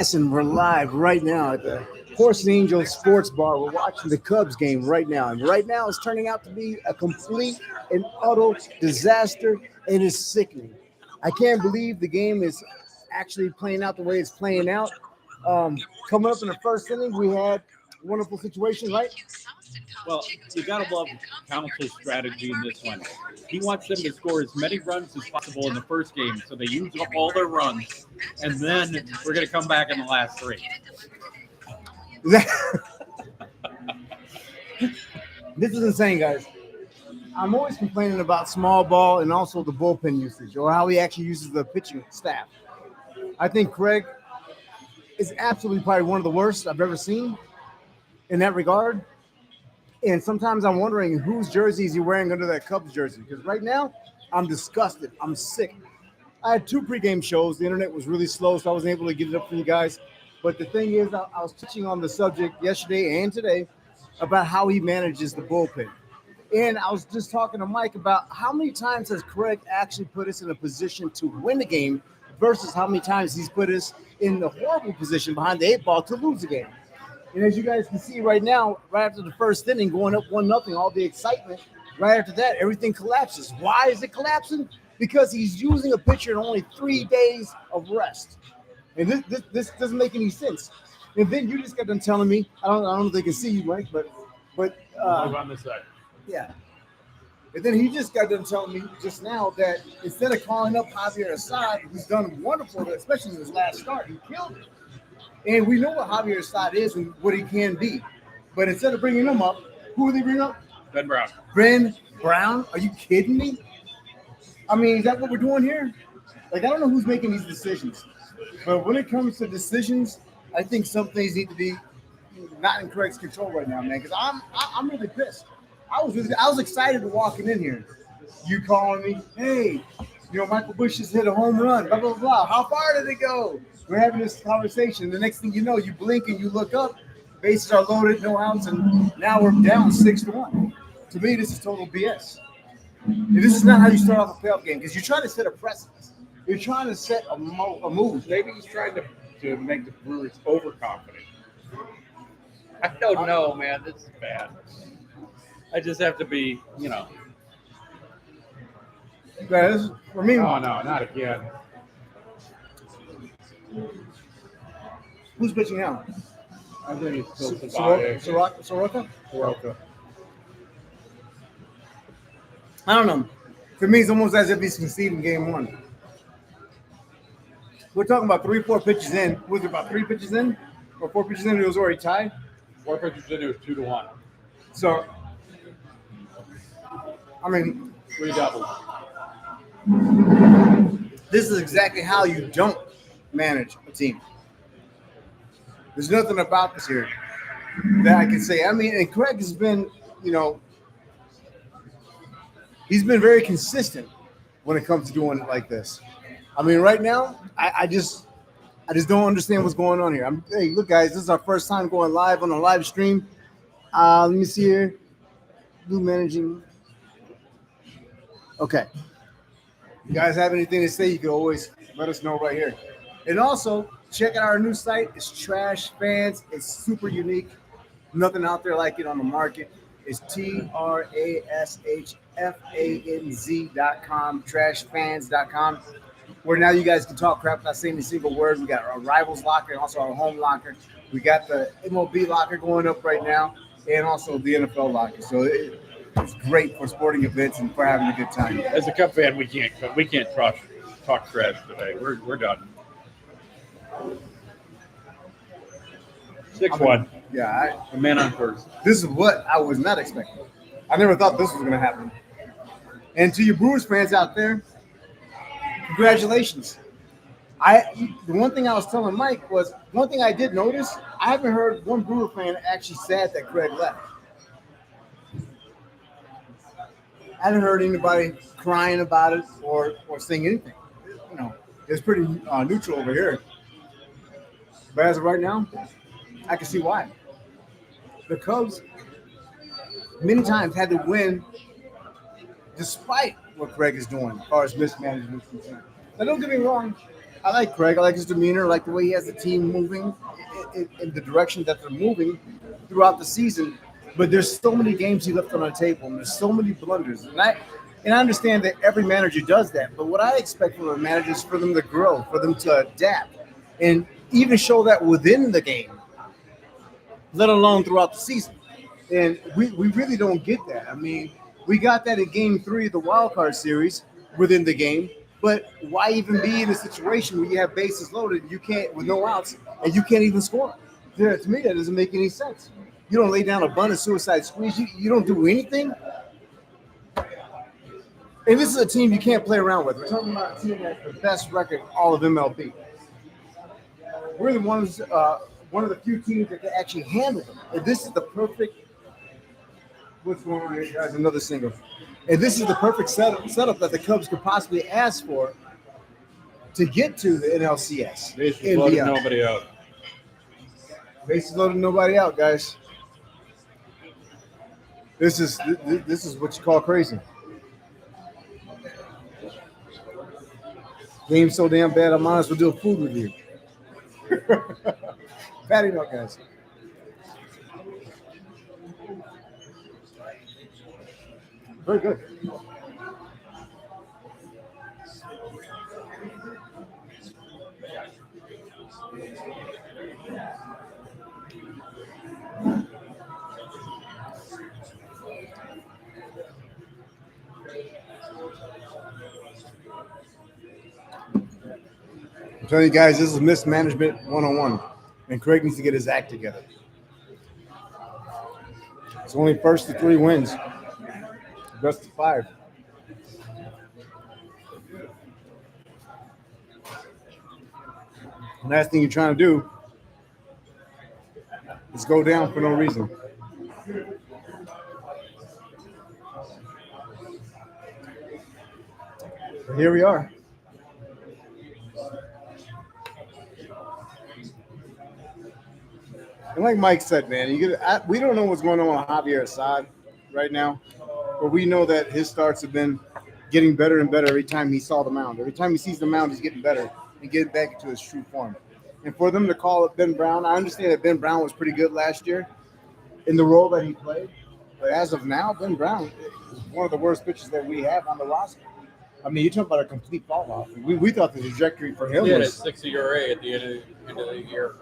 And we're live right now at the Horse and Angel Sports Bar. We're watching the Cubs game right now. And right now it's turning out to be a complete and utter disaster. It is sickening. I can't believe the game is actually playing out the way it's playing out. Coming up in the first inning, we had a wonderful situation, right? Well, you got to love Council's strategy in this one. He wants them to score as many runs as possible in the first game, so they use up all their runs, and then we're going to come back in the last three. This is insane, guys. I'm always complaining about small ball and also the bullpen usage or how he actually uses the pitching staff. I think Craig is absolutely probably one of the worst I've ever seen in that regard. And sometimes I'm wondering whose jersey is he wearing under that Cubs jersey? Because right now, I'm disgusted. I'm sick. I had 2 pregame shows. The internet was really slow, so I wasn't able to get it up for you guys. But the thing is, I was touching on the subject yesterday and today about how he manages the bullpen. And I was just talking to Mike about how many times has Craig actually put us in a position to win the game versus how many times he's put us in the horrible position behind the 8 ball to lose the game. And as you guys can see right now, right after the first inning, going up 1-0, all the excitement, right after that, everything collapses. Why is it collapsing? Because he's using a pitcher in only 3 days of rest. And this doesn't make any sense. And then you just got done telling me, I don't know if they can see you, Mike, but on this side. yeah. And then he just got done telling me just now that instead of calling up Javier Assad, who's done wonderful, especially in his last start, he killed it. And we know what Javier Assad is and what he can be. But instead of bringing him up, who would they bring up? Ben Brown. Ben Brown? Are you kidding me? I mean, is that what we're doing here? Like, I don't know who's making these decisions. But when it comes to decisions, I think some things need to be not in Craig's control right now, man. Because I'm really pissed. I was excited walking in here. You calling me, hey, Michael Bush just hit a home run, blah, blah, blah. How far did it go? We're having this conversation. The next thing you know, you blink and you look up, bases are loaded, no outs, and now we're down 6-1. To me, this is total BS. And this is not how you start off a playoff game because you're trying to set a precedent. You're trying to set a move. Maybe he's trying to make the Brewers overconfident. I don't know, man. This is bad. I just have to be, Guys, for me, No, not again. who's pitching now? I think it's still Soroka? Soroka. I don't know. For me, it's almost as if he's conceding game 1. We're talking about 3-4 pitches in. Was it about 3 pitches in? Or 4 pitches in, it was already tied? 4 pitches in, it was 2-1. So, I mean, 3 doubles. this is exactly how you don't manage a team. There's nothing about this here that I can say. I mean, and Craig has been, he's been very consistent when it comes to doing it like this. I mean, right now, I just don't understand what's going on here. Hey, look, guys, this is our first time going live on a live stream. Let me see here. Blue managing. Okay. You guys have anything to say, you can always let us know right here. And also, check out our new site. It's Trash Fans. It's super unique. Nothing out there like it on the market. It's TRASHFANZ.com, trashfans.com, where now you guys can talk crap without saying a single word. We got our Rivals locker and also our home locker. We got the MLB locker going up right now and also the NFL locker. So it's great for sporting events and for having a good time. As a Cub fan, we can't talk trash today. We're done. 6-1. Yeah, A man on first. this is what I was not expecting. I never thought this was going to happen. And to you Brewers fans out there, congratulations. The one thing I was telling Mike was, one thing I did notice, I haven't heard one Brewer fan actually sad that Craig left. I haven't heard anybody crying about it or saying anything. It's pretty neutral over here. But as of right now, I can see why. The Cubs many times had to win despite what Craig is doing as far as mismanagement is concerned. Now, don't get me wrong. I like Craig. I like his demeanor. I like the way he has the team moving in the direction that they're moving throughout the season. But there's so many games he left on the table, and there's so many blunders. And I understand that every manager does that. But what I expect from a manager is for them to grow, for them to adapt, and even show that within the game, let alone throughout the season. And we really don't get that. I mean, we got that in game 3 of the wild card series within the game. But why even be in a situation where you have bases loaded, you can't with no outs, and you can't even score? Yeah, to me, that doesn't make any sense. You don't lay down a bunt of suicide squeeze. You don't do anything. And this is a team you can't play around with. We're talking about a team that has the best record in all of MLB. We're the ones, one of the few teams that can actually handle them. And this is the perfect. What's going on here, guys? Another single. And this is the perfect setup that the Cubs could possibly ask for to get to the NLCS. Bases loaded, nobody out. Bases loaded, nobody out, guys. This is what you call crazy. Game's so damn bad, I'm honest, we'll do a food review. Patty milk, guys. Very good. I'm telling you guys, this is mismanagement 101. And Craig needs to get his act together. It's only first to 3 wins. Best of 5. Last thing you're trying to do is go down for no reason. But here we are. And like Mike said, man, we don't know what's going on with Javier Assad right now. But we know that his starts have been getting better and better every time he saw the mound. Every time he sees the mound, he's getting better and getting back into his true form. And for them to call it Ben Brown, I understand that Ben Brown was pretty good last year in the role that he played. But as of now, Ben Brown is one of the worst pitchers that we have on the roster. I mean, you're talking about a complete fall off. We thought the trajectory for him was was 60 ERA at the end of the year.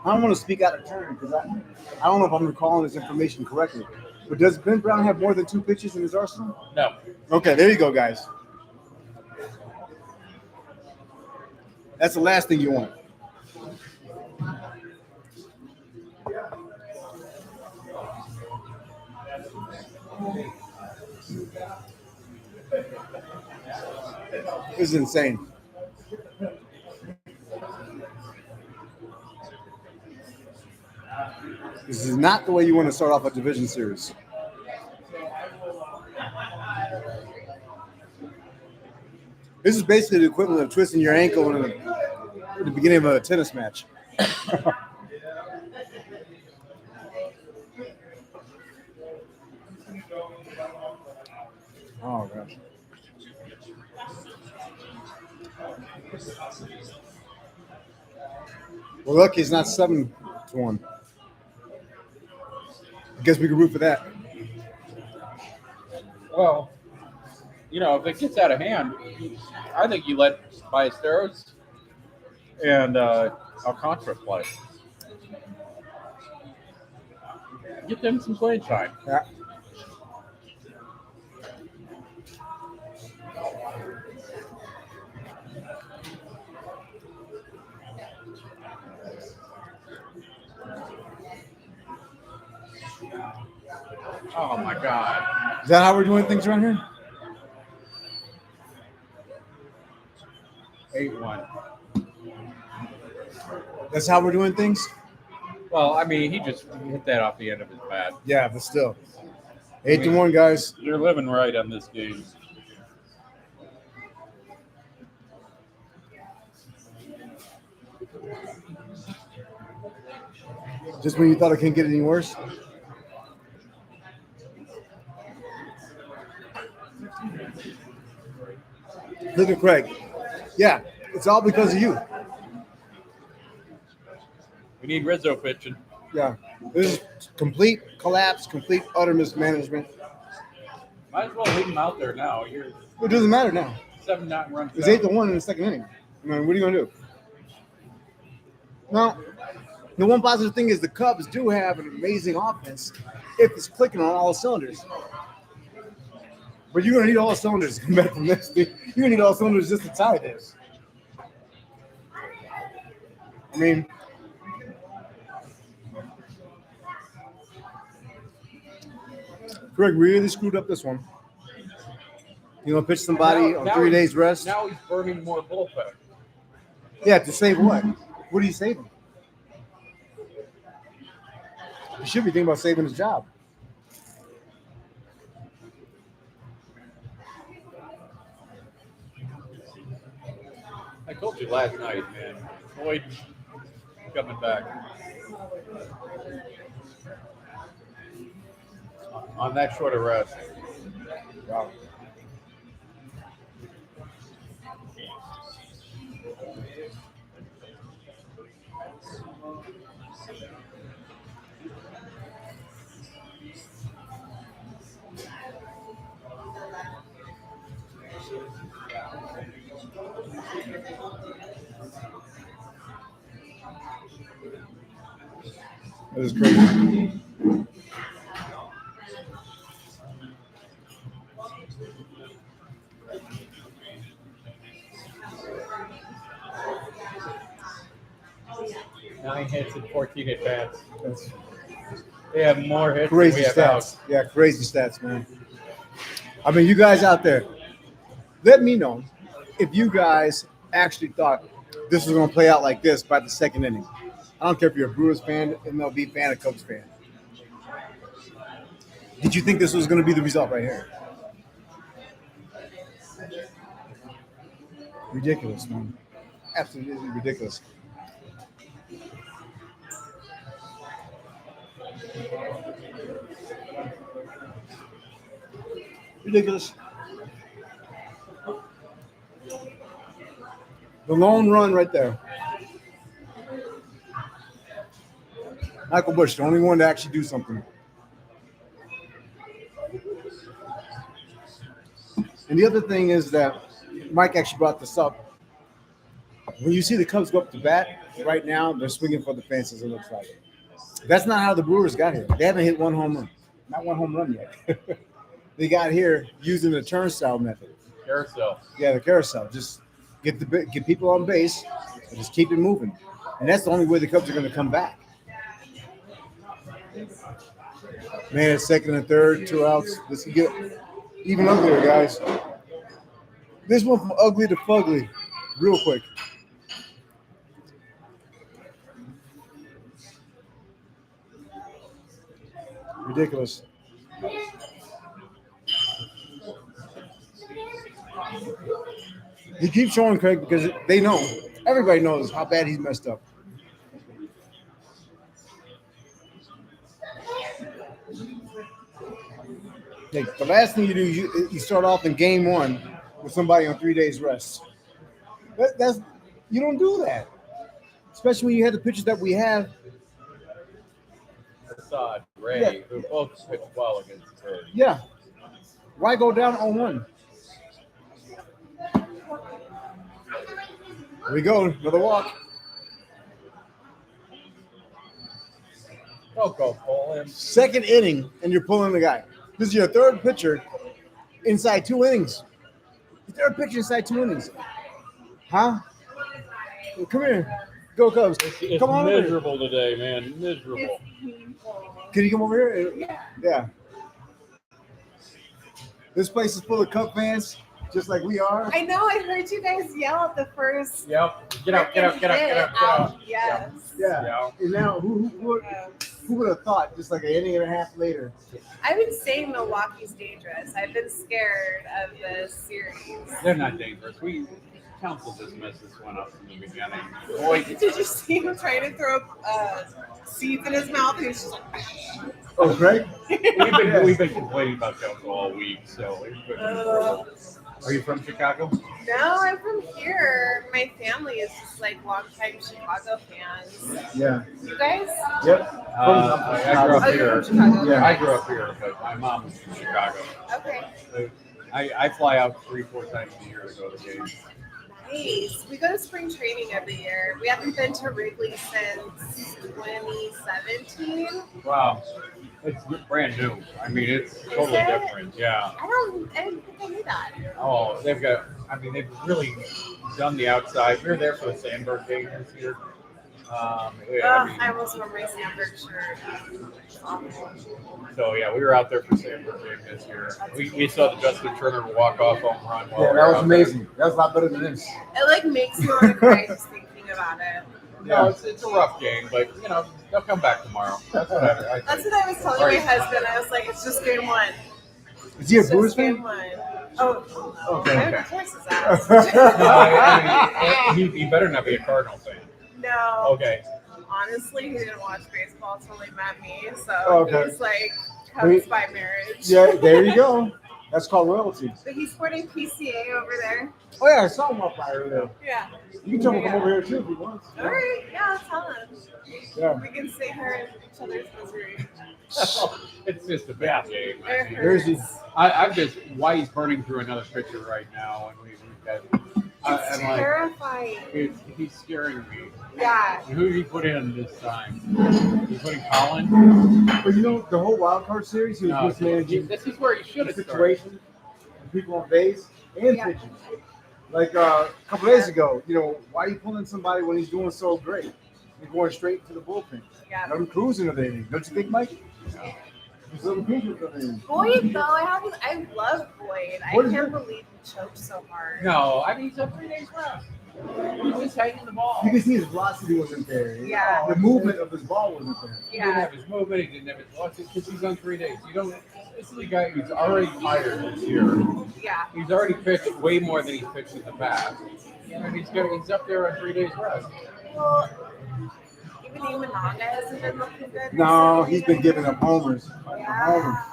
I don't want to speak out of turn because I don't know if I'm recalling this information correctly. But does Ben Brown have more than 2 pitches in his arsenal? No. Okay, there you go, guys. That's the last thing you want. This is insane. This is not the way you want to start off a division series. This is basically the equivalent of twisting your ankle at the beginning of a tennis match. Oh, gosh. Well, lucky it's not 7-1. I guess we can root for that. Well, if it gets out of hand, I think you let Ballesteros and Alcantara play. Get them some playing time. Yeah. Oh, my God. Is that how we're doing things around here? 8-1. That's how we're doing things? Well, I mean, he just hit that off the end of his bat. Yeah, but still. 8-1, guys. You're living right on this game. Just when you thought it couldn't get any worse? Look at Craig. Yeah, It's all because of you. We need Rizzo pitching. Yeah. This is complete collapse, complete utter mismanagement. Might as well leave him out there now. You're It doesn't matter now. 7-9 runs. It's down. 8-1 in the second inning. I mean, what are you going to do? Now, the one positive thing is the Cubs do have an amazing offense if it's clicking on all cylinders. But you're going to need all cylinders to come back from this. You're going to need all cylinders just to tie this. I mean, Greg really screwed up this one. You know, pitch somebody on 3 days rest. Now he's burning more bullpen. Yeah, to save what? What are you saving? You should be thinking about saving his job. I told you last night, man. Boyd coming back. On that short of rest. Wow. That is crazy. Nine hits and 14 at bats. They have more hits Crazy than we have stats. Yeah, crazy stats, man. I mean, you guys out there, let me know if you guys actually thought this was going to play out like this by the second inning. I don't care if you're a Brewers fan, MLB fan, a Cubs fan. Did you think this was going to be the result right here? Ridiculous, man. Absolutely ridiculous. Ridiculous. The lone run right there. Michael Bush, the only one to actually do something. And the other thing is that Mike actually brought this up. When you see the Cubs go up to bat, right now they're swinging for the fences, it looks like. That's not how the Brewers got here. They haven't hit one home run. Not one home run yet. They got here using the turnstile method. Carousel. Yeah, the carousel. Just get people on base and just keep it moving. And that's the only way the Cubs are going to come back. Man, it's second and third, 2 outs. This can get even uglier, guys. This went from ugly to fugly real quick. Ridiculous. He keeps showing Craig because they know. Everybody knows how bad he's messed up. Like, the last thing you do, you start off in game 1 with somebody on 3 days rest. You don't do that, especially when you have the pitchers that we have. Assad, Ray, who both pitched well against the Phillies. Yeah. Why go down 0-1? Here we go, another walk. Don't go pull him. Second inning, and you're pulling the guy. This is your third pitcher inside 2 innings. Your third pitcher inside 2 innings. Huh? Well, come here. Go Cubs. It's Come on miserable today, man. Miserable. Can you come over here? Yeah. Yeah. This place is full of Cub fans, just like we are. I know. I heard you guys yell at the first. Yep. Get out, get out, get out, get out, get out. Yes. Yeah. Yeah. And now, who would have thought, just like an inning and a half later? I've been saying Milwaukee's dangerous. I've been scared of this series. They're not dangerous. We council just messed this one up from the beginning. Boy, Did you see him trying to throw seeds in his mouth? And he was just like, Oh, Craig? we've been complaining about council all week, so it's been Are you from Chicago? No, I'm from here. My family is just like longtime Chicago fans. Yeah. You guys? Yep. I grew up Oh, you're here. from Chicago. Yeah. I grew up here, but my mom was from Chicago. Okay. I fly out 3-4 times a year to go to the games. Nice. We go to spring training every year. We haven't been to Wrigley since 2017. Wow. It's brand new. I mean, it's totally it? different. Yeah. I didn't think I knew that. Oh, they've really done the outside. We were there for the Sandberg game this year. I almost wore my Sandberg shirt. So yeah, we were out there for Sandberg game this year. We saw the Justin Turner walk-off home run. While Yeah, we that were was out amazing. That was a lot better than this. It like makes me want to cry just thinking about it. There. No, it's a rough game, but they'll come back tomorrow. That's what I think. That's what I was telling my husband. I was like, it's just game one. Is he a It's Brewers just game fan? one. Oh, Okay. I would kiss his ass. I mean, he better not be a Cardinal fan. No. Okay. Honestly, he didn't watch baseball until he met me, so Okay. he's like Cubs by marriage. Yeah, there you go. That's called royalty. But he's sporting PCA over there. Oh yeah, I saw him up by earlier. Yeah. You can tell him to come over here too if he wants. All right. Yeah, I'll tell him. Yeah. We can sit here in each other's misery. It's just a bad game. It There's the I'm just why he's burning through another pitcher right now, and we've got. It's I'm like, terrifying. he's scaring me. Yeah. And who did he put in this time? He put in Colin. But the whole wild card series, he was mismanaging This is where he should the have started. situation, people on base and Yeah. pitching. Like a couple days ago, why are you pulling somebody when he's doing so great? He's going straight to the bullpen. Yeah. Let him cruise into the inning. Don't you think, Mike? Just let him cruise into the inning. Boyd, though, I love Boyd. I What is can't it? believe he choked so hard. No, I mean he's up 3 days rest. He's just hanging the ball. You can see his velocity wasn't there. Yeah. The movement of his ball wasn't there. He didn't Yeah. have his movement. He didn't have his velocity because he's on 3 days. This is a guy who's already tired this year. Yeah. He's already pitched way more than he's pitched in the past. And he's up there on 3 days rest. Well, even Imanaga hasn't been looking good. No, recently. he's been giving up homers. Yeah.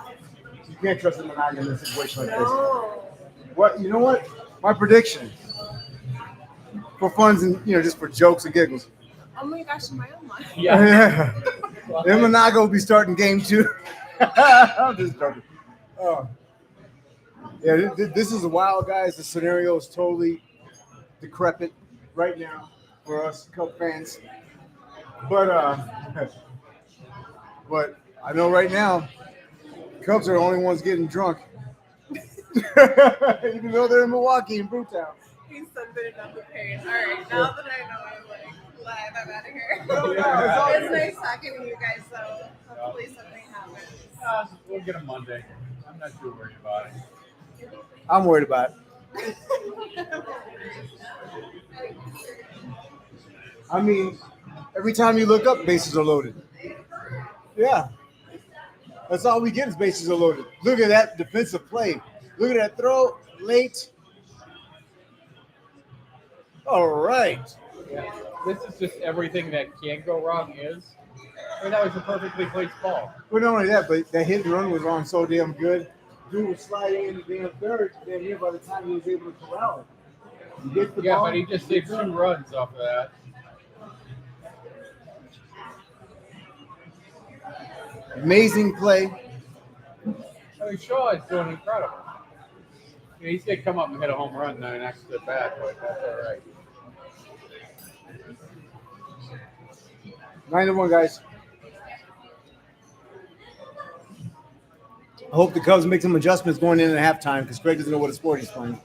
You can't trust him in a situation like this. No. You know what? My prediction for funs and just for jokes and giggles. Oh my gosh, am I on line? Yeah. Imanaga will be starting game 2. I'm just joking. Oh. Yeah, this is a wild, guys. The scenario is totally decrepit right now for us Cub fans. But I know right now, Cubs are the only ones getting drunk. Even though they're in Milwaukee and Brewtown. He's something enough of pain. All right, now that I know I'm like live, I'm out of here. Yeah, It's nice talking to you guys, though. Hopefully something happens. We'll get him Monday. I'm not too worried about it. I'm worried about it. I mean, every time you look up, bases are loaded. Yeah. That's all we get is bases are loaded. Look at that defensive play. Look at that throw late. All right. Yeah. This is just everything that can go wrong is. I mean, that was a perfectly placed ball. Well, not only that, but that hit and run was on so damn good. Dude was sliding in the damn third, damn near by the time he was able to corral it. He gets the ball. But he just saved 2 runs off of that. Amazing play. I mean, Shaw is doing incredible. He's going to come up and hit a home run next to the bat, but that's all right. 9-1, guys. I hope the Cubs make some adjustments going in at halftime because Greg doesn't know what sport he's playing.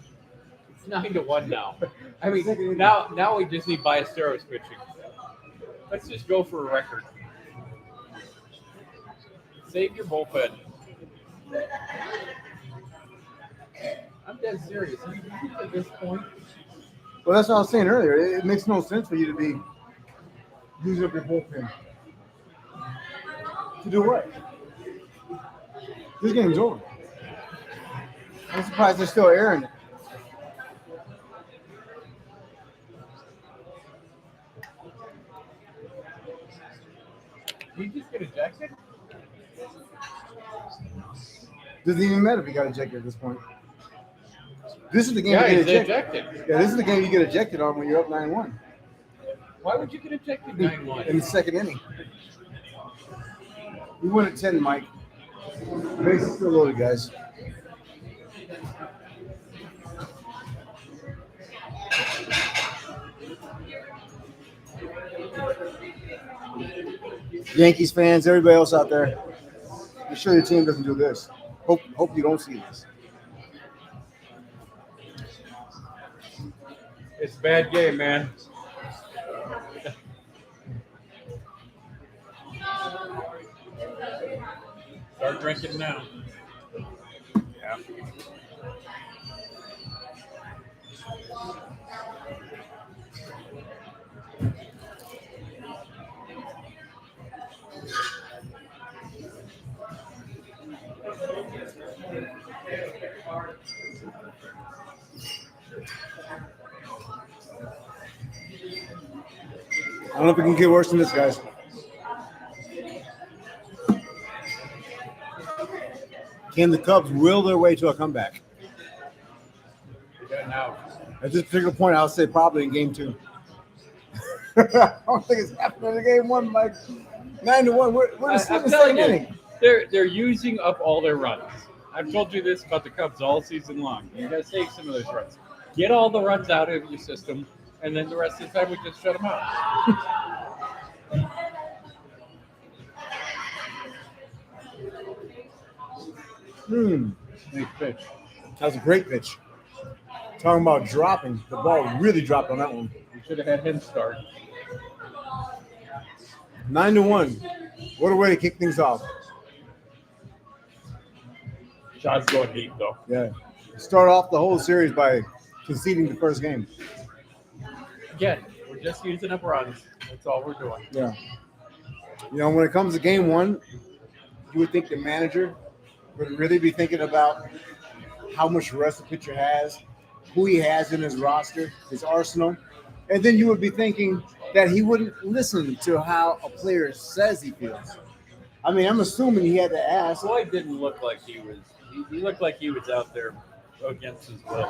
It's 9-1 now. I mean, now we just need Ballesteros pitching. Let's just go for a record. Save your bullpen. I'm dead serious. You think at this point, Well, that's what I was saying earlier. It makes no sense for you to be using up your bullpen. To do what? This game's over. I'm surprised they're still airing it. you just get ejected? Doesn't even matter if he got ejected at this point. This is the game Yeah, you he's get ejected. ejected. Yeah, this is the game you get ejected on when you're up 9-1 Why would you get ejected 9-1? in the second inning. We win at 10, Mike. Base is still loaded, guys. Yankees fans, everybody else out there, be sure your team doesn't do this. Hope you don't see this. It's a bad game, man. Start drinking now. Yeah. I don't know if it can get worse than this, guys. Can the Cubs will their way to a comeback? Yeah, now. At this particular point, I would say probably in game 2. I don't think it's happening in game 1, Mike. 9-1. We're in I'm the telling second you, inning. they're using up all their runs. I've told you this about the Cubs all season long. You got to save some of those runs. Get all the runs out of your system, and then the rest of the time we just shut them out. Nice pitch. That was a great pitch. Talking about dropping. The ball really dropped on that one. We should have had him start. 9-1. What a way to kick things off. Shot's going deep, though. Yeah. Start off the whole series by conceding the first game. Again, we're just using up runs. That's all we're doing. Yeah. You know, when it comes to game 1, you would think the manager would really be thinking about how much rest the pitcher has, who he has in his roster, his arsenal. And then you would be thinking that he wouldn't listen to how a player says he feels. I mean, I'm assuming he had to ask. Floyd didn't look like he was. He looked like he was out there against his will.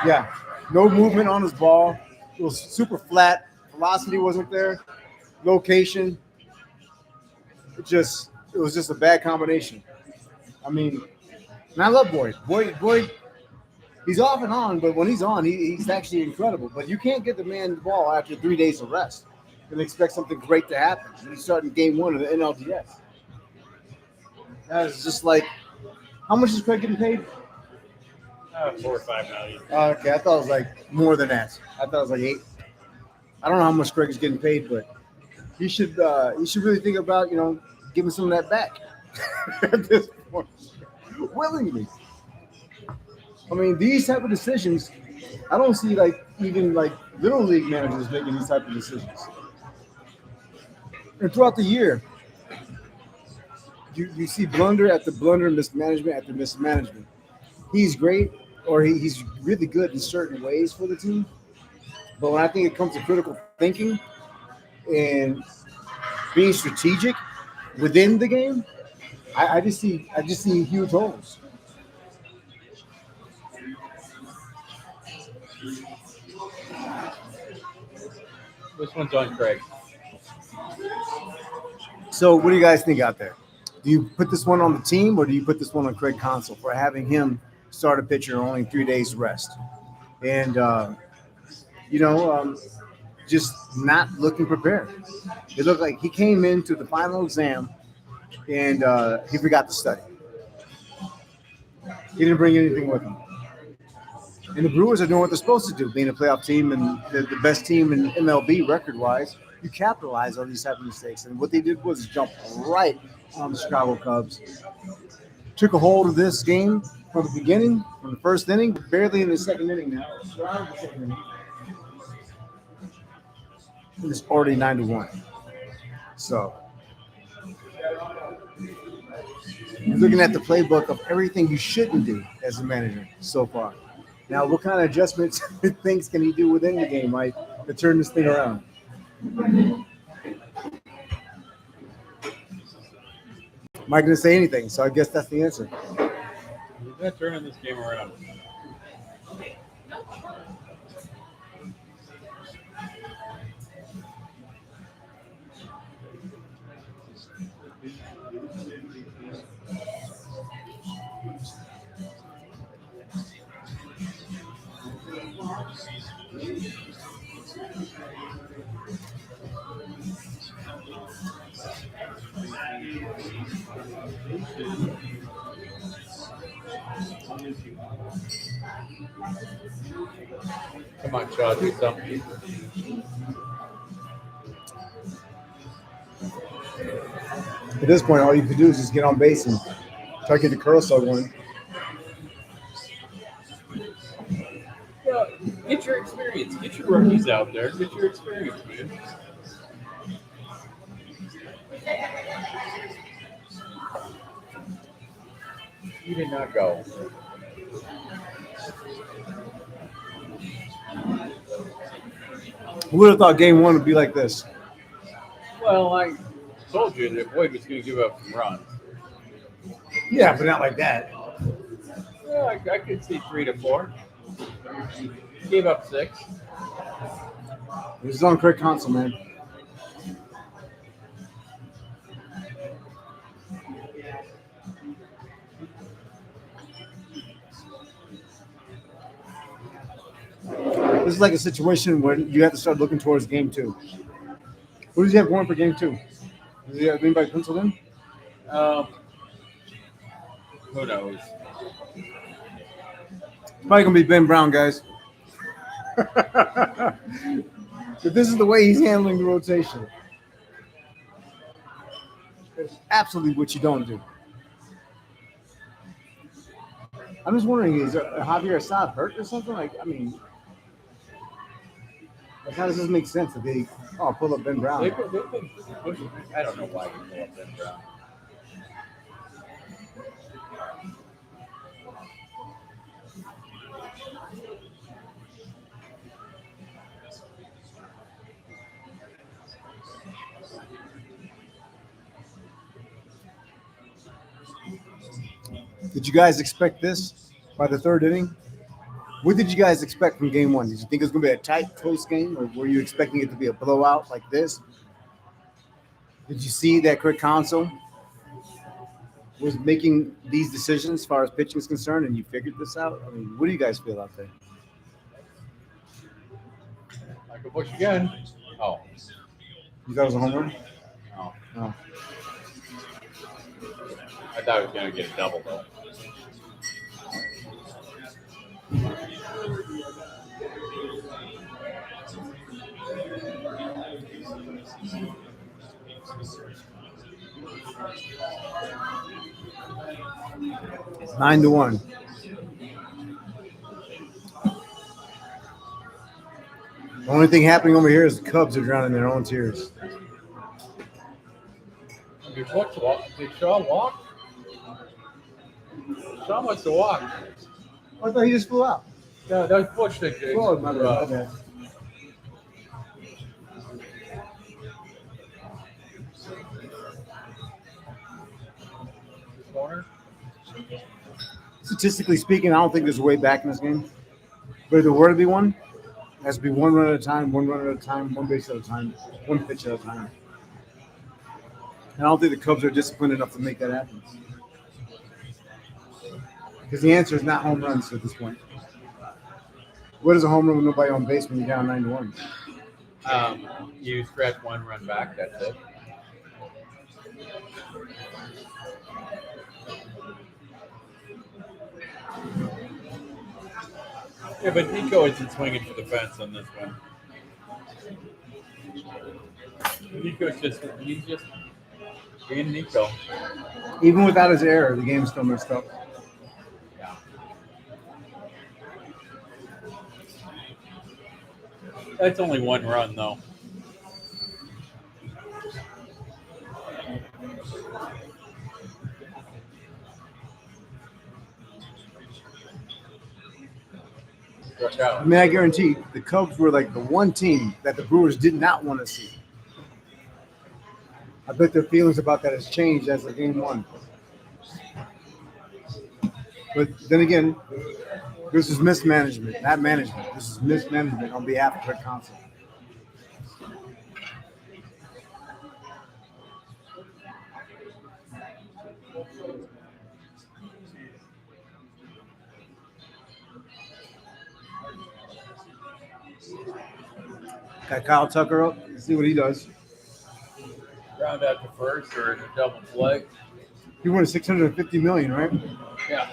Yeah. No movement on his ball. It was super flat. Velocity wasn't there. Location. It was just a bad combination. I mean, and I love Boyd. Boyd, he's off and on, but when he's on, he's actually incredible. But you can't get the man the ball after 3 days of rest and expect something great to happen. And he's starting game 1 of the NLDS. That is just like, how much is Craig getting paid? $4 or $5 million. Okay, I thought it was like more than that. I thought it was like 8. I don't know how much Craig is getting paid, but he should really think about, giving some of that back at this point. Willingly. I mean, these type of decisions, I don't see even little league managers making these type of decisions. And throughout the year, you see blunder after blunder, mismanagement after mismanagement. He's great, or he's really good in certain ways for the team. But when I think it comes to critical thinking and being strategic within the game, I just see huge holes. This one's on Craig. So what do you guys think out there? Do you put this one on the team, or do you put this one on Craig Console for having him start a pitcher only 3 days rest? And, just not looking prepared. It looked like he came into the final exam and he forgot to study. He didn't bring anything with him. And the Brewers are doing what they're supposed to do, being a playoff team and the best team in MLB record-wise. You capitalize on these type of mistakes. And what they did was jump right on the Chicago Cubs. Took a hold of this game from the beginning, from the first inning, barely in the second inning now. It's already 9-1. So, looking at the playbook of everything you shouldn't do as a manager so far. Now, what kind of adjustments things can he do within the game, Mike, to turn this thing around? Mike didn't say anything, so I guess that's the answer. He's not turning this game around. Come on, Shaw, do something. At this point, all you can do is just get on base and try to get the carousel going. Yeah, get your experience. Get your rookies out there. Get your experience, man. You did not go. Who would have thought game one would be like this? Well, I told you that Boyd was going to give up some runs. Yeah, but not like that. Yeah, I could see 3 to 4. Gave up 6. This is on Craig Console, man. This is like a situation where you have to start looking towards game two. Who does he have going for game two? Does he have anybody penciled in? Who knows? It's probably going to be Ben Brown, guys. But this is the way he's handling the rotation. It's absolutely what you don't do. I'm just wondering, is Javier Assad hurt or something? Like, I mean, like how does this make sense that they pull up Ben Brown? They've been pushing. I don't know why you pull up Ben Brown. Did you guys expect this by the third inning? What did you guys expect from game one? Did you think it was going to be a tight, close game, or were you expecting it to be a blowout like this? Did you see that Craig Console was making these decisions as far as pitching is concerned, and you figured this out? I mean, what do you guys feel out there? Michael Bush again. Oh. You thought it was a home run? No. No. I thought he was going to get a double, though. It's 9-1. The only thing happening over here is the Cubs are drowning in their own tears. Did Shaw walk? Shaw wants to walk. I thought he just flew out. No, that was Bush that did. Oh, my bad. Okay. Corner. Statistically speaking, I don't think there's a way back in this game. But if there were to be one, it has to be one run at a time, one base at a time, one pitch at a time. And I don't think the Cubs are disciplined enough to make that happen. Because the answer is not home runs at this point. What is a home run with nobody on base when you're down 9-1? You scratch one run back, that's it. Yeah, but Nico isn't swinging for the fence on this one. Nico's he's just being Nico. Even without his error, the game's still messed up. Yeah. That's only one run, though. I mean, I guarantee the Cubs were like the one team that the Brewers did not want to see. I bet their feelings about that has changed as the game won. But then again, this is mismanagement, not management. This is mismanagement on behalf of Craig Console. Got Kyle Tucker up. Let's see what he does. Ground out to first or in a double play. He won $650 million, right? Yeah.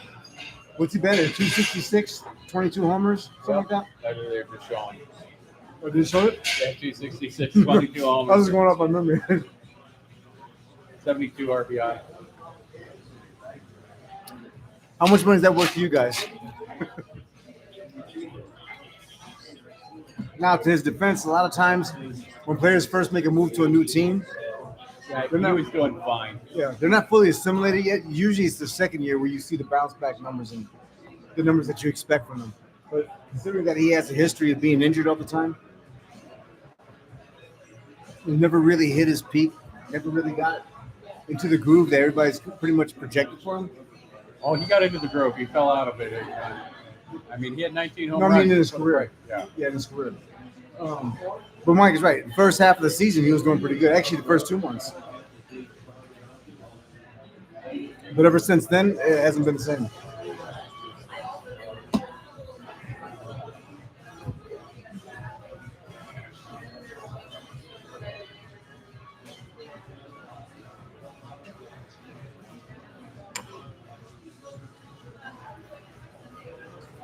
What's he betting? 266, 22 homers, something like that. That's what they're just showing. Or did you show it? Yeah, 266, 22 I homers. was going off my memory. 72 RBI. How much money is that worth to you guys? Now, to his defense, a lot of times when players first make a move to a new team, Yeah, They're he not- was doing fine. they're not fully assimilated yet. Usually it's the second year where you see the bounce back numbers and the numbers that you expect from them. But considering that he has a history of being injured all the time, he never really hit his peak, never really got into the groove that everybody's pretty much projected for him. Oh, he got into the grove. He fell out of it. I mean, he had 19 home No, I runs. mean in his career. Yeah. Yeah, in his career. But Mike is right. The first half of the season, he was doing pretty good. Actually, the first 2 months. But ever since then, it hasn't been the same.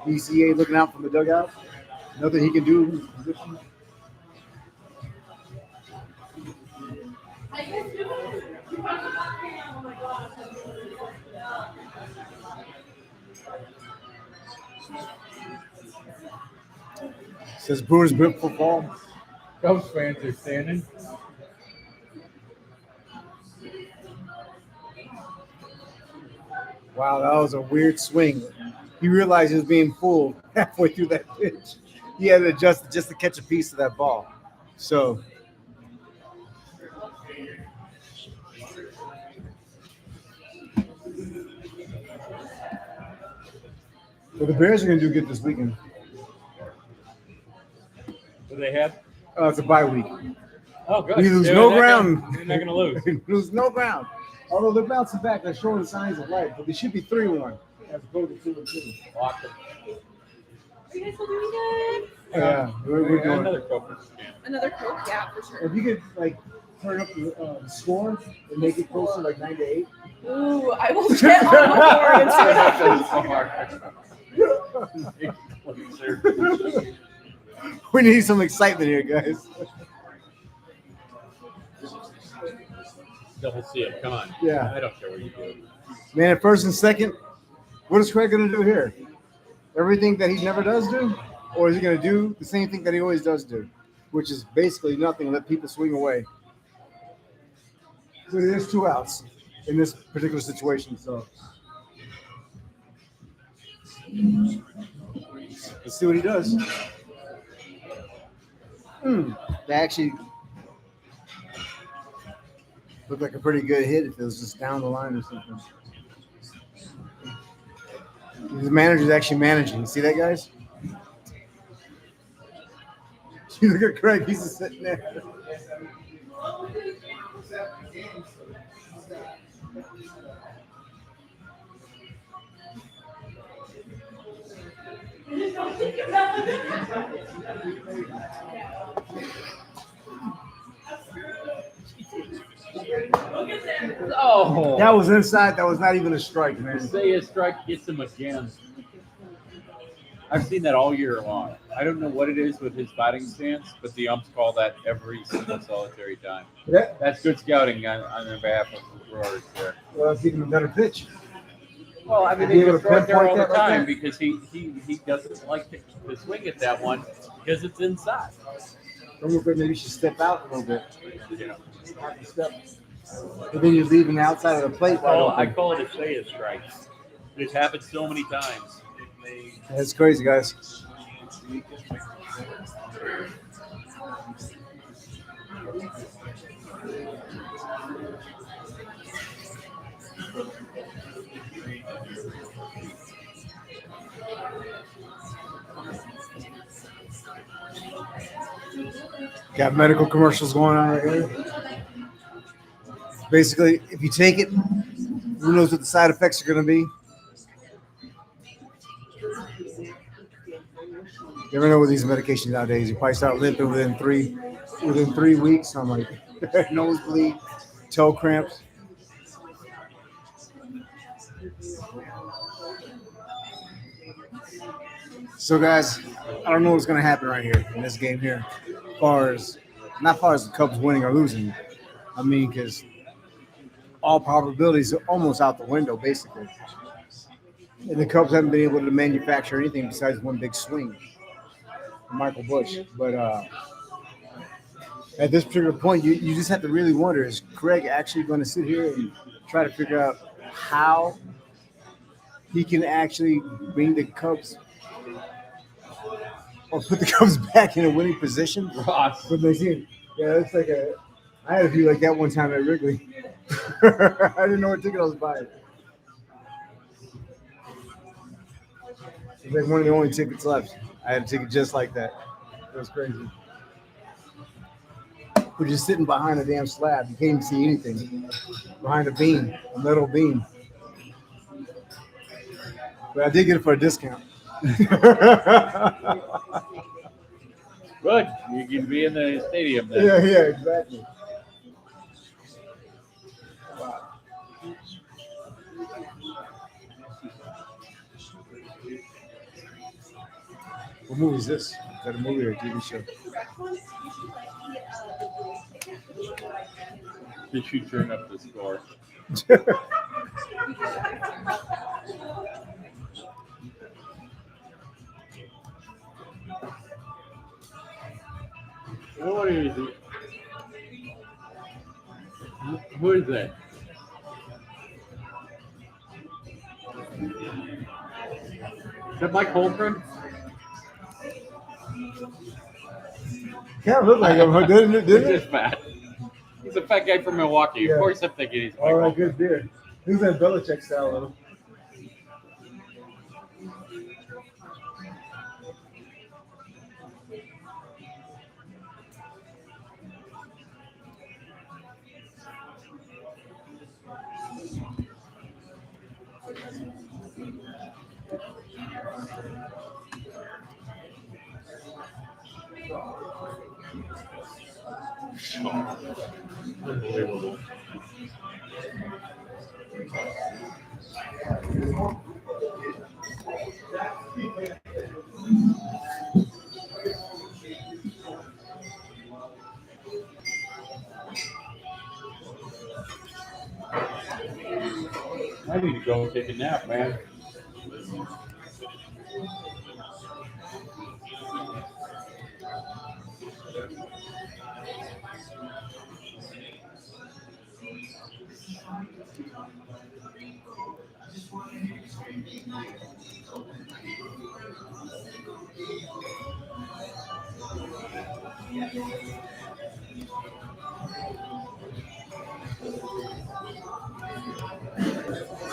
BCA looking out from the dugout. Nothing he can do in his position. Says Brewers built for fall. Cubs fans are standing. Wow, that was a weird swing. He realized he was being fooled halfway through that pitch. He had to adjust just to catch a piece of that ball. So well, the Bears are going to do good this weekend. Do they have? It's a bye week. Oh, good. We lose They're no not ground. They're not going to lose. We lose no ground. Although they're bouncing back, they're showing signs of life, but they should be 3-1 as opposed to 2-2. Lock them. Are you guys still doing good? Yeah, we're doing. Another Coke. Another Coke? Yeah, for sure. If you could like turn up the score and make it closer, like 9-8. Ooh, I will get on the board and see. We need some excitement here, guys. Double C it. Come on. Yeah. I don't care what you do. Man, at first and second, what is Craig going to do here? Everything that he never does do? Or is he going to do the same thing that he always does do, which is basically nothing, let people swing away? So there's 2 outs in this particular situation. So let's see what he does. That actually looked like a pretty good hit if it was just down the line or something. The manager's actually managing. You see that, guys? You look at Craig. He's just sitting there. Oh. That was inside. That was not even a strike, man. Say a strike gets him again. I've seen that all year long. I don't know what it is with his batting stance, but the umps call that every single solitary time. Yeah. That's good scouting on behalf of the Brewers there. Well, let's give him a better pitch. Well, I mean, Be they able just to throw it there all the pinpoint that like time that? because he doesn't like to swing at that one because it's inside. Maybe you should step out a little bit. You know, Half a step. And then you're leaving the outside of the plate wide I open. call it a say a strike. It's happened so many times. That's crazy, guys. Got medical commercials going on right here. Basically, if you take it, who knows what the side effects are going to be? You never know with these medications nowadays. You probably start limping within three weeks. I'm like, nosebleed, toe cramps. So, guys, I don't know what's going to happen right here in this game here. Not far as the Cubs winning or losing. I mean, because all probabilities are almost out the window, basically. And the Cubs haven't been able to manufacture anything besides one big swing from Michael Busch. But at this particular point, you just have to really wonder, is Craig actually going to sit here and try to figure out how he can actually bring the Cubs or put the Cubs back in a winning position? Ross. But they see, yeah, it's like I had a view like that one time at Wrigley. I didn't know what ticket I was buying. It was like one of the only tickets left. I had a ticket just like that. It was crazy. We're just sitting behind a damn slab. You can't even see anything. Behind a beam, a metal beam. But I did get it for a discount. Good. You can be in the stadium then. Yeah, exactly. Wow. What movie is this? Is that a movie or a TV show? Did you turn up the score? What is it? Who is that? Is that Mike Holmgren? Kind of look like him, huh? Didn't He's it? just fat. He's a fat guy from Milwaukee. Yeah. Of course I'm thinking he's Mike All right, Holmgren. good beer. He's that Belichick style though. Unbelievable. I need to go take a nap, man.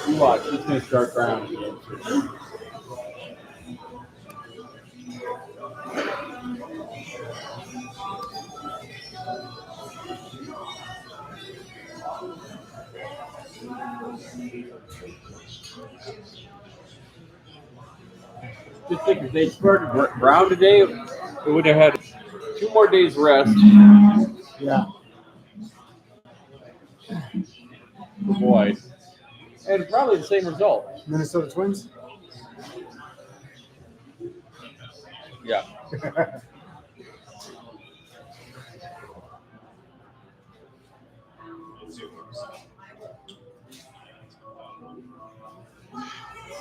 You watch, it's gonna start ground again. Just think if they started Brown today, it would have had 2 more days rest. Yeah. Boy. And probably the same result. Minnesota Twins? Yeah.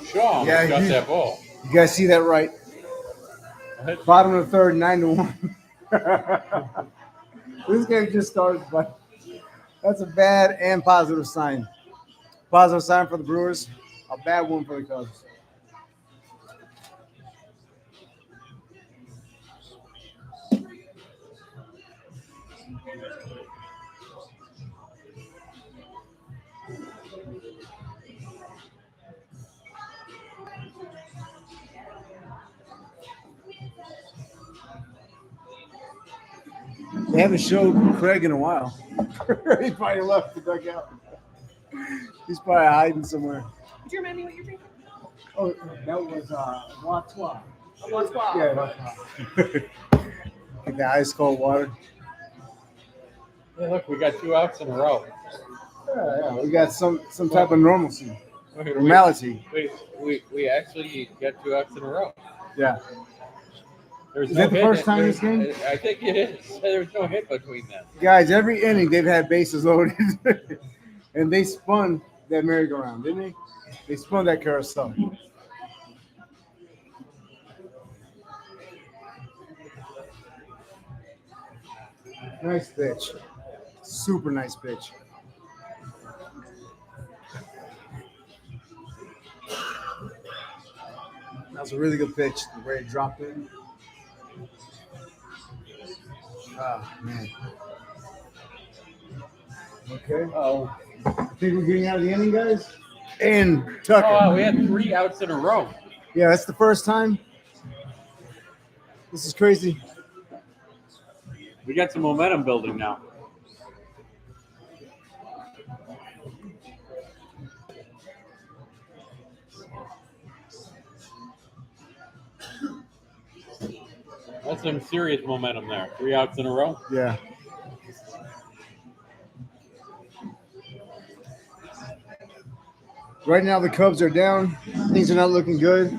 Shaw Yeah, got you- that ball. You guys see that right? Bottom of the third, 9-1. This game just started, but that's a bad and positive sign. Positive sign for the Brewers, a bad one for the Cubs. They haven't showed Craig in a while. He probably left the dugout. He's probably hiding somewhere. Could you remind me what you're drinking? Oh, that was Watois. What's well? Yeah, Watois. Get the ice cold water. Hey, look, we got 2 outs in a row. Yeah, we got some type of normalcy, normality. We actually got 2 outs in a row. Yeah. There's Is no that the hit. first time this game? I think it is. There's no hit between them. Guys, every inning they've had bases loaded, and they spun that merry-go-round, didn't they? They spun that carousel. Nice pitch. Super nice pitch. That was a really good pitch, the way it dropped in. Oh, man. Okay. Oh, I think we're getting out of the inning, guys. And Tucker. wow, we had 3 outs in a row. Yeah, that's the first time. This is crazy. We got some momentum building now. That's some serious momentum there. 3 outs in a row. Yeah. Right now, the Cubs are down. Things are not looking good.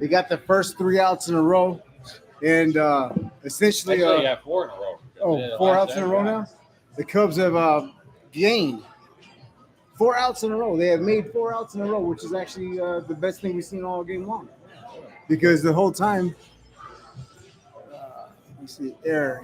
They got the first 3 outs in a row. And essentially, Actually, yeah, 4 in a row. oh, 4 outs in a row now? The Cubs have gained 4 outs in a row. They have made 4 outs in a row, which is actually the best thing we've seen all game long. Because the whole time, let me see, error.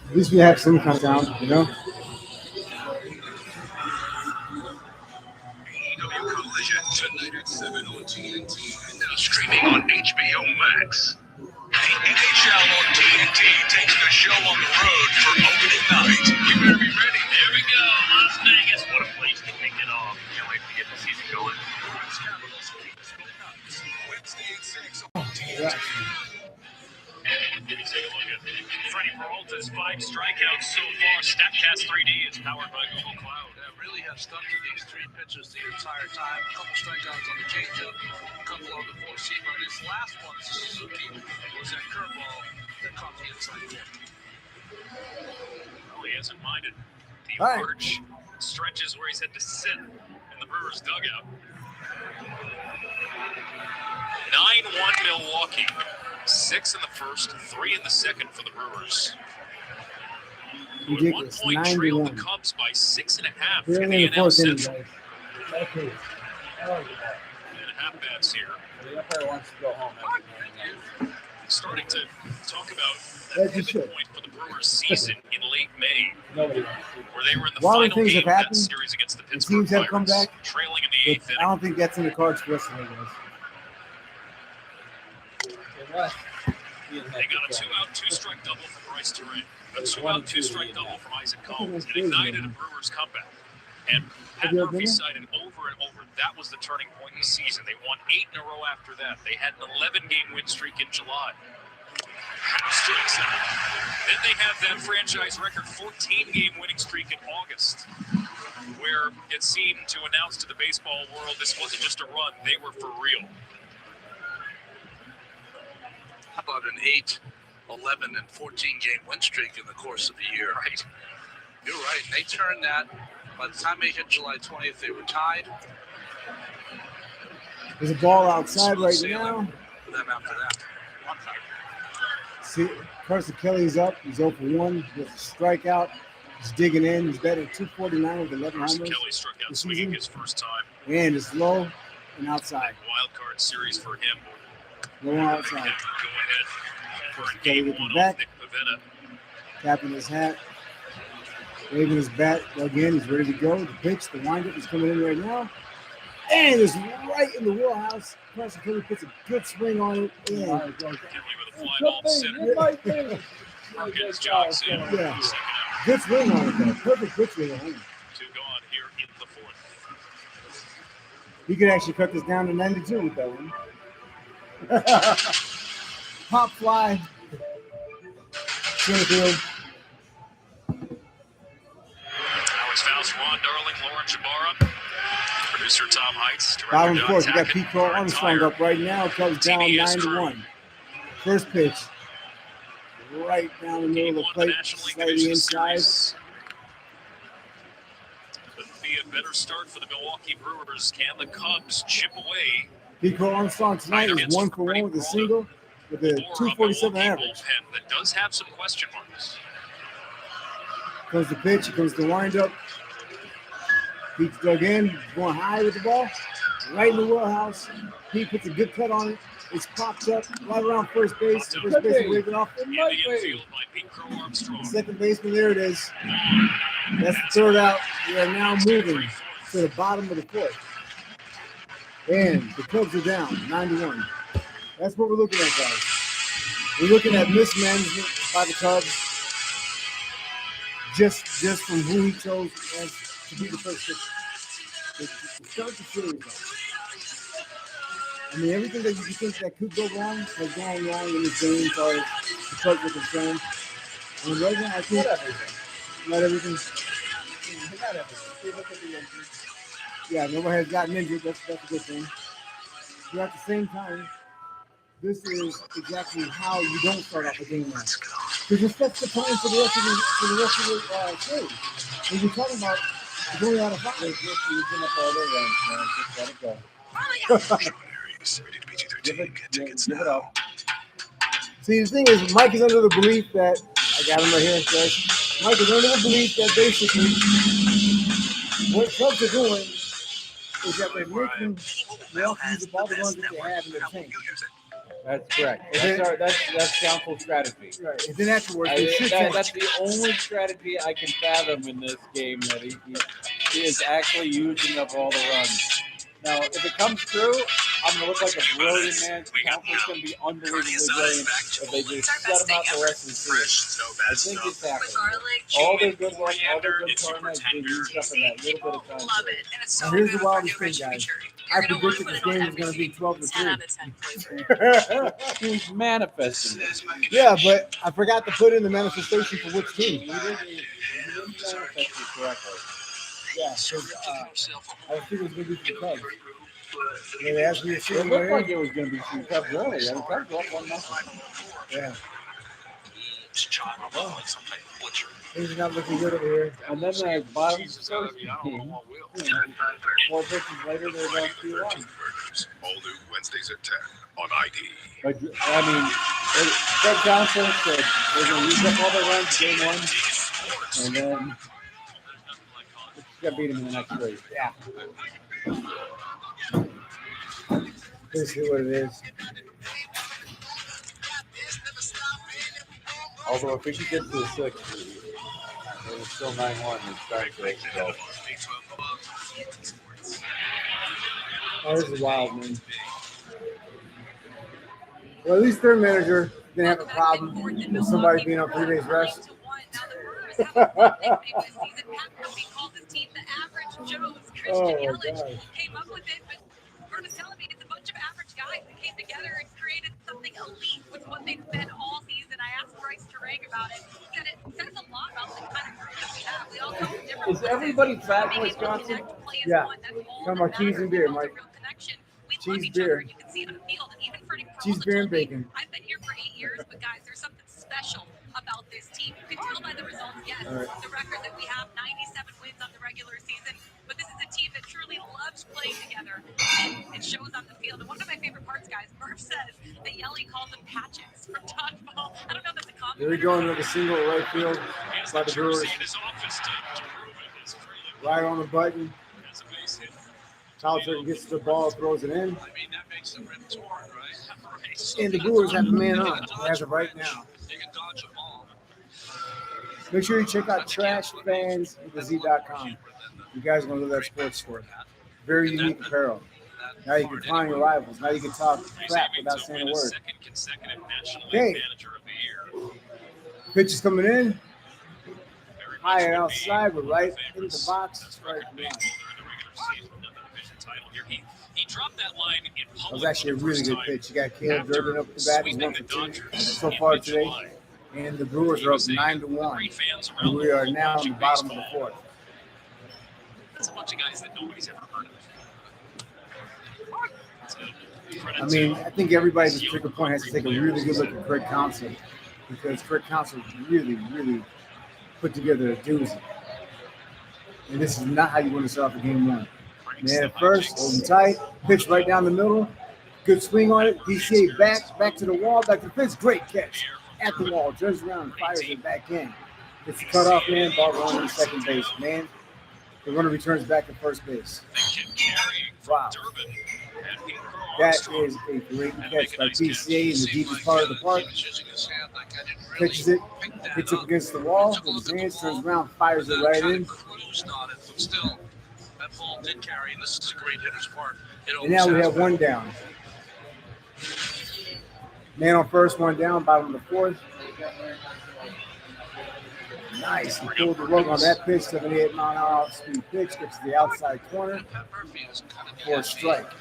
At least we have some kind of sound, you know? Collision tonight at 7 on TNT and now streaming on HBO Max. The NHL on TNT takes the show on the road for opening night. You better be ready. Here we go, Las Vegas. What a place to kick it off. Can't wait to get the season going. Wednesday at 6 on TNT. Take a look at Freddie Peralta's 5 strikeouts so far. StatCast 3D is powered by Google Cloud. Really have stuck to these 3 pitches the entire time. A couple strikeouts on the changeup, a couple on the four-seamer. This last one, Suzuki, was that curveball that caught the inside field. Well, he hasn't minded the All right. arch stretches where he's had to sit in the Brewers dugout. 9-1 Milwaukee. 6 in the first, 3 in the second for the Brewers. Who at one Ridiculous. point trailed the 9-1. Cubs by 6.5 We're in in the the NL fourth inning, Central. guys. Okay. And half bats here. The umpire wants to go home. Starting to talk about As that you pivot should. point for the Brewers season in late May, Nobody wants to. where they were in the While final things game have of that happened, series against the the Pittsburgh teams have come Pirates, back, trailing in the 8th But I inning. don't think that's in the cards for us today, guys. Unless They got a 2-out, 2-strike double from Bryce Terrain, a 2-out, 2-strike double from Isaac Combs. It ignited a Brewers comeback. And Pat Have you ever Murphy been cited over and over that was the turning point in the season. They won 8 in a row after that. They had an 11-game win streak in July. Strikes out. Then they have that franchise record 14-game winning streak in August, where it seemed to announce to the baseball world this wasn't just a run, they were for real. How about an 8, 11, and 14-game win streak in the course of a year? Right. You're right. They turned that. By the time they hit July 20th, they were tied. There's a ball outside right now. For them after that. See, Carson Kelly's up. He's 0 for 1 with a strikeout. He's digging in. He's batting 249 with 11 Carson homers. Kelly struck out this swinging season. his first time. And it's low and outside. Wild card series for him. Low and outside. Go ahead for Kelly game looking one back. off Nick Pavetta. Tapping his hat. Waving his bat again. He's ready to go. The pitch, the windup is coming in right now. And it's right in the wheelhouse. Carson Kelly puts a good swing on it. And Kelly with a fly ball to center. Gets jogs in. Yeah. Second out. good swing on it, though. Perfect pitch swing on him. 2 gone here in the 4th. He could actually cut this down to 92 with that one. Pop fly. Center field. Now it's fouls Ron Darling, Lauren Jabara. Producer Tom Heights. Bottom Director fourth. Doug We got Tackett, Pete Crow our Armstrong entire up right now. Cubs down TBS 9-1. First pitch. Right down the middle of the Game 1 plate. National League Slightly Division inside. Series. Couldn't be a better start for the Milwaukee Brewers. Can the Cubs chip away? Pete Crow Armstrong tonight is 1 for 1 with a single with a For a 247 Milwaukee average. bullpen that does have some question marks. Comes the pitch. Here comes the windup. Pete's dug in. Going high with the ball. Right in the wheelhouse. Pete puts a good cut on it. It's popped up right around first base. First base waved it off. In the infield by Pete Crow Armstrong. Second baseman, there it is. That's the third out. We are now moving to the bottom of the fourth. And the Cubs are down, 9-1. That's what we're looking at, guys. We're looking at mismanagement by the Cubs. Just from who he chose as to be the first pitcher. To start the series. I mean, everything that you think that could go wrong has gone wrong in this game as far as the Cubs are concerned. And right now, I think not everything. Yeah, nobody has gotten injured. That's a good thing. But at the same time, this is exactly how you don't start off a game now. Because it sets the tone for the rest of the series. When you're talking about going out of five, you're getting up all the runs, man. Just let it go. Give it up. See, the thing is, Mike is under the belief that I got him right here. Guys. Mike is under the belief that basically what Cubs are doing is that they're making Milwaukee use all the runs that they have in their tank. That's correct. That's council strategy. Right. And then afterwards, they should tank. That's the only strategy I can fathom in this game, that he is actually using up all the runs. Now, if it comes true, I'm going to look like a brilliant man. Council's going to be unbelievably brilliant if they just shut him out the rest of the series. I think it's happening. All their good work, all their good karma is being used up in that little bit of time. Now, here's the wildest thing, guys. I predicted this game was going to be 12-3. He's manifesting it. Yeah, but I forgot to put in the manifestation for which team. He didn't manifest it correctly. Yeah, because I was thinking it was going to be for the Cubs. And they asked me to It see looked like it was going to be some Cubs early. The Cubs were up 1-0. Yeah. Things are not looking good over here. And then the bottom of the first game, 4 pitches later, they're down 2-1. All new Wednesdays at 10 on ID. But, I mean, Fred Johnson said they're going to use up all their runs game 1, and then got to beat him in the next race. Yeah. Let's see what it is. Although if we could get to the 6th, it's still 9-1 and starting to go. Oh, this is wild, man. Well, at least their manager didn't have a problem with somebody being on 3 days rest. Oh, my God. Came up with it, but Berta's telling me it's a bunch of average guys that came together and created something elite with what they've been all season. I asked Bryce Terang about it. He said it says a lot about the kind of group that we have. We all come from different Is everybody fat in Wisconsin? Yeah. Talking about cheese and beer, Mike. Cheese, beer. You can see it on the field. And even Freddie Cheese, beer, and bacon. I've been here for 8 years, but guys, there's something special about this team. You can tell by the results, yes, the record that we have, 97 wins on the regular season, but this is a team that truly loves playing together, and it shows on the field. And one of my favorite parts, guys, Murph says that Yelly calls them patches from dodgeball. I don't know if that's a compliment. There we go, another single right field. has by the the Brewers. jersey in his office to prove it. His Right on the button. That's a base hit. Tyler Turner gets to the ball, throws it in. I mean, that makes the rim torn, right? Right. And the Brewers have a man on as of right now. They can dodge a ball. Make sure you check out trashfanswithaz.com. You guys are going to love that sports store. Very unique apparel. Now you can clown your rivals. Now you can talk crap without saying a word. Second consecutive National League Okay. Manager of the Year. Pitch is coming in. Very much High and would be outside, but right one of into the favorites. box. Strike Record one. baseball during the regular season, another division title here. He dropped that line in That public was actually a for the really first good time pitch. You got Caleb after Durbin up the bat. He's sweeping 1 the for 2 Dodgers so in far mid-July. today. And the Brewers He are up was saying 9-1. great fans And around we the are world now in watching the bottom of the baseball. fourth. That's a bunch of guys that nobody's ever heard of. It's a credit I mean, to I think everybody at this particular point has to take a really good look at Craig Counsell, because Craig Counsell really, really put together a doozy. And this is not how you want to start off a game one. Man at first, holding tight, pitch right down the middle, good swing on it. DCA back to the wall, back to the fence, great catch at the wall, turns around and fires it back in. It's a cutoff, man, ball going to second base, man. The runner returns back to first base. they kept carrying from Wow. Durbin. And he threw That Armstrong. is a great catch by TCA in the deepest part of the park. He was using his hand like I didn't really Pitches it, pick that hits up up. against the wall Took a with look his at the hands, turns ball, around, fires it and right kinda in. cruised on it, but still, that ball did carry, and this is a great hitter's park. It And now we always have has one been. down. Man on first, one down, bottom of the fourth. Nice. He pulled the rug on that pitch, 78-mile-an-hour off-speed pitch, gets to the outside corner Pat Murphy is kind of the for a envy strike. of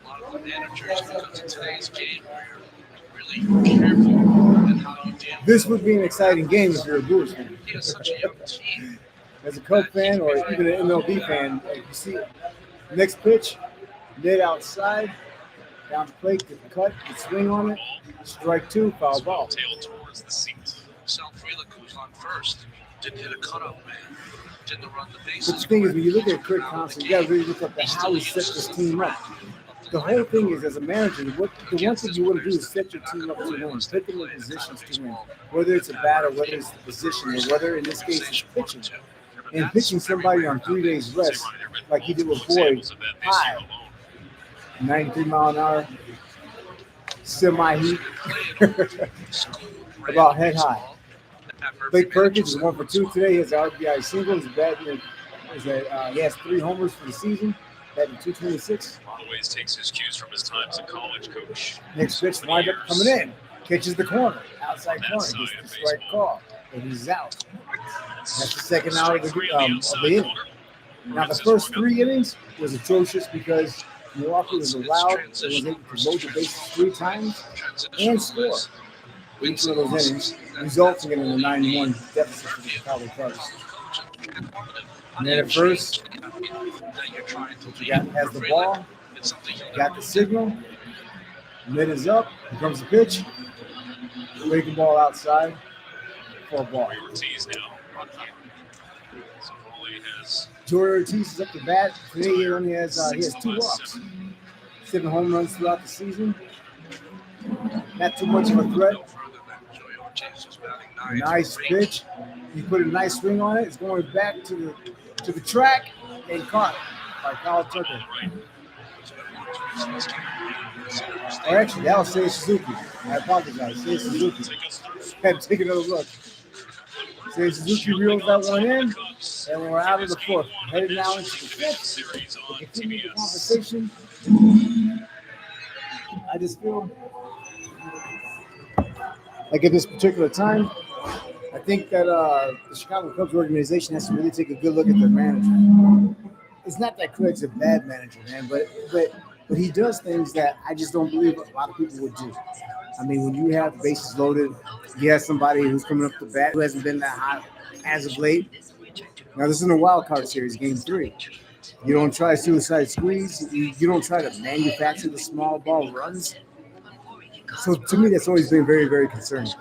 a lot of the managers because in today's game, you're really careful in how you deal. This would be an exciting game if you're a Brewers fan. He has such a young team. As a Cub fan or even an MLB fan, you see next pitch, mid outside, down the plate, get the cut, get swing on it, strike two, foul ball. Tail towards the seat. Sal Frelick, who's on first, didn't hit a cutoff man, didn't run the But bases. the thing is, when you look at Craig Counsell, you got to really look up at how he set this team up. The whole thing is, as a manager, the one thing you want to do is set your team up to win, put them in positions to win, whether it's a bat or whether it's the position or whether, in this case, it's pitching. And pitching somebody on 3 days rest, like he did with Boyd, high, 93-mile-an-hour, semi-heat, about head high. Blake Perkins is 1 for 2 today. He has an RBI single. His batting he has 3 homers for the season, batting .226. Always takes his cues from his time as a college coach. Next pitch, wind up coming in, catches the corner, outside corner, gets the strike call, and he's out. That's the second out of the inning. Now, the first 3 innings was atrocious because Milwaukee was allowed and was able to load the bases 3 times and score each of those innings, resulting in a 9-1 deficit for the Chicago Cubs. And then at first, has the ball, got the signal, mid is up, here comes the pitch, breaking ball outside for a ball. Ortiz now. So Foley has Jorge Ortiz is up to bat. Today he only has 2 walks, 7 home runs throughout the season. Not too much of a threat. Nice pitch. He put a nice swing on it. It's going back to the track and caught by Kyle Tucker. Or actually, that was Seiya Suzuki. I apologize. Seiya Suzuki. Had to take another look. Seiya Suzuki reels that one in, and we're out of the fourth. Headed now into the fifth. To continue the conversation, I just feel like at this particular time, I think that the Chicago Cubs organization has to really take a good look at their manager. It's not that Craig's a bad manager, man, but he does things that I just don't believe a lot of people would do. I mean, when you have the bases loaded, you have somebody who's coming up the bat who hasn't been that hot as of late. Now, this is in a wild card series, game 3. You don't try suicide squeeze. You don't try to manufacture the small ball runs. So to me, that's always been very, very concerning.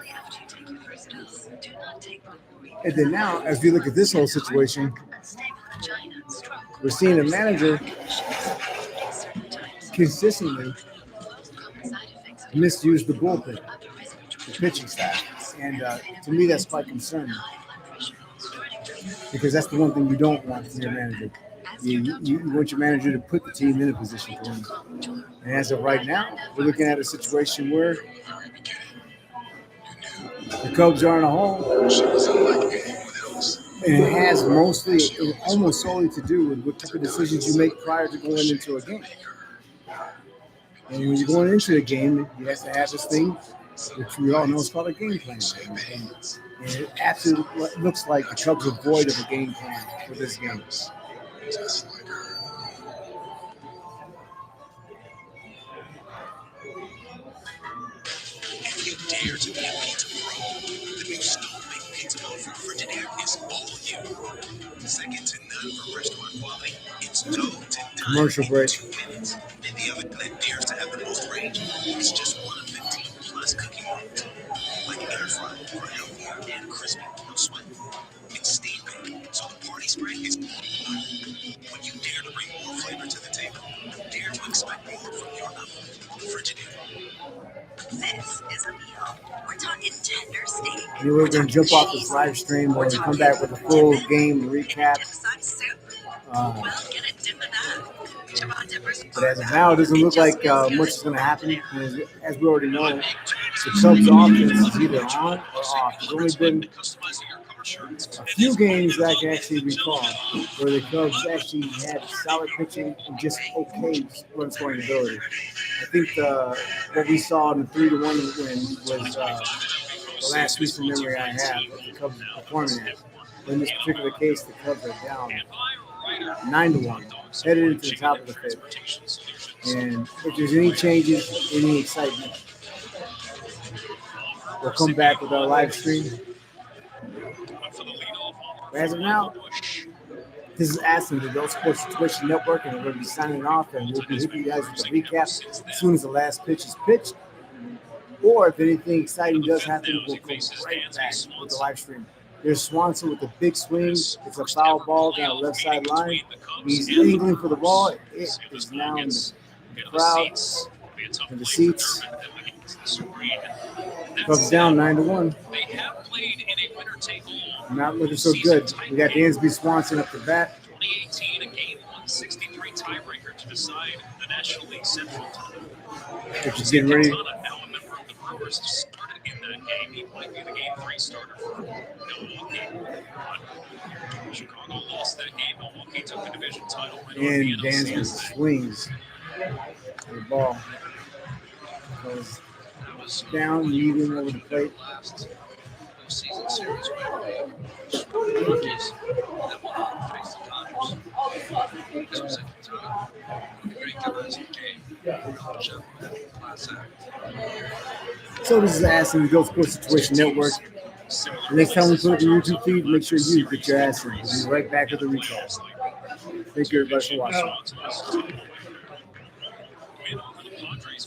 And then now, as we look at this whole situation, we're seeing a manager consistently misuse the bullpen, the pitching staff. And to me, that's quite concerning. because that's the one thing you don't want from your manager. You want your manager to put the team in a position to win. And as of right now, we're looking at a situation where the Cubs are in a hole. And it has almost solely to do with what type of decisions you make prior to going into a game. And when you're going into a game, you have to have this thing, which we all know is called a game plan. And it absolutely looks like the Cubs are void of a game plan for this game. If you dare to be a pizza pro, the new stove-baked pizza oven from Frigidaire is all you. Second to none for restaurant quality. It's dough to done Commercial break. in 2 minutes. And the oven that dares to have the most range is just one of 15 plus cooking modes. Like air fry for healthier and crispy, no sweat. It's steam baked, so the party spray is all you want. When you dare to bring more flavor to the table, dare to expect more from your oven. Frigidaire. This is a meal. We're talking tender steak. Anyway, we're going to jump off this live stream. We're going to come back with a full game recap. Well, get a dip of that. But as of now, it doesn't look like much is going to happen. As we already know, the Cubs' offense is either on or off. There's only been a few games that I can actually recall where the Cubs actually had solid pitching and just okay run scoring ability. I think what we saw in the 3-1 win was the last recent memory I have of the Cubs performing at. In this particular case, the Cubs are down 9-1, headed into the top of the fifth. And if there's any changes, any excitement, we'll come back with our live stream. But as of now, this is ASSN, the Adult Sports Situation Network, and we're going to be signing off, and we'll be hitting you guys with the recap as soon as the last pitch is pitched. Or if anything exciting does happen, we'll come right back with the live stream. There's Swanson with a big swing. It's a foul ball down the left side line. He's angling for the ball. It is now in the crowd and the seats. Cubs down 9-1. Not looking so good. We got Dansby Swanson up to bat. 2018, a game 163 tiebreaker to decide the National League Central title. Which is getting ready. Now a member of the Brewers started in that game. He might be the game 3 starter for Milwaukee. Chicago lost that game. Milwaukee took the division title. And Dansby swings the ball. Goes down, leaving over the plate. Season series where rookies that went on to face the Dodgers. This was at the time. The great defensive game. Real gentleman, class act. So this is the ASSN Adult Sports Situation Network. The next time we put up the YouTube feed, make sure you get your ass in. We'll be right back with the recap. Thank you everybody for watching. Win over the Padres.